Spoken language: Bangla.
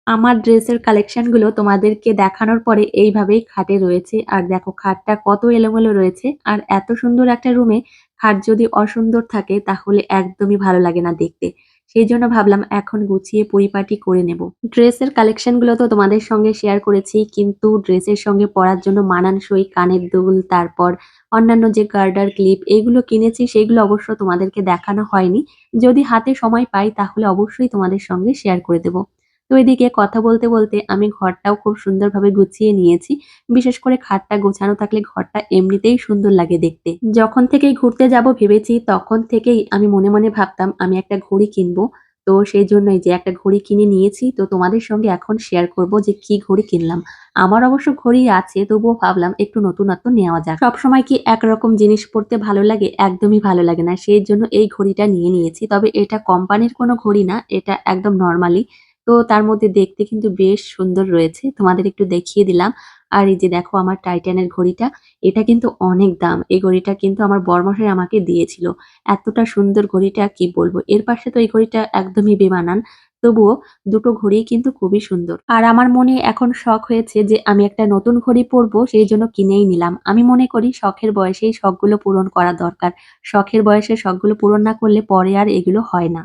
আমার ড্রেসের কালেকশন গুলো তোমাদেরকে দেখানোর পরে এইভাবেই খাটে রয়েছে। আর দেখো খাটটা কত এলোমেলো রয়েছে। আর এত সুন্দর একটা রুমে খাট যদি অসুন্দর থাকে তাহলে একদমই ভালো লাগে না দেখতে। সেই জন্য ভাবলাম এখন গুছিয়ে পরিপাটি করে নেব। ড্রেসের কালেকশন গুলো তো তোমাদের সঙ্গে শেয়ার করেছি, কিন্তু ড্রেসের সঙ্গে পরার জন্য মানানসই কানের দুল, তারপর অন্যান্য যে গার্ডার ক্লিপ এগুলো কিনেছি সেগুলো অবশ্য তোমাদেরকে দেখানো হয়নি। যদি হাতে সময় পাই তাহলে অবশ্যই তোমাদের সঙ্গে শেয়ার করে দেব। তো এদিকে কথা বলতে বলতে আমি ঘরটাও খুব সুন্দরভাবে গুছিয়ে নিয়েছি। বিশেষ করে খাটটা গোছানো থাকলে ঘরটা এমনিতেই সুন্দর লাগে দেখতে। যখন থেকেই ঘুরতে যাব ভেবেছি তখন থেকেই আমি মনে মনে ভাবতাম আমি একটা ঘড়ি কিনবো। তো সেই জন্যই যে একটা ঘড়ি কিনে নিয়েছি, তো তোমাদের সঙ্গে এখন শেয়ার করব যে কি ঘড়ি কিনলাম। আমার অবশ্য ঘড়ি আছে, তবুও ভাবলাম একটু নতুনত্ব নেওয়া যাক। সবসময় কি একরকম জিনিস পড়তে ভালো লাগে? একদমই ভালো লাগে না। সেই জন্য এই ঘড়িটা নিয়ে নিয়েছি। তবে এটা কোম্পানির কোনো ঘড়ি না, এটা একদম নরমালি। তো তার মধ্যে দেখতে কিন্তু বেশ সুন্দর রয়েছে। তোমাদের একটু দেখিয়ে দিলাম। আর এই যে দেখো আমার টাইটানের ঘড়িটা, এটা কিন্তু অনেক দাম। এই ঘড়িটা কিন্তু আমার বরমশাই আমাকে দিয়েছিল। এতটা সুন্দর ঘড়িটা কি বলবো। এর পাশে তো এই ঘড়িটা একদমই বেমানান। তবুও দুটো ঘড়িই কিন্তু খুবই সুন্দর। আর আমার মনে এখন শখ হয়েছে যে আমি একটা নতুন ঘড়ি পরবো, সেই জন্য কিনেই নিলাম। আমি মনে করি শখের বয়সেই শখগুলো পূরণ করা দরকার। শখের বয়সে শখগুলো পূরণ না করলে পরে আর এগুলো হয় না।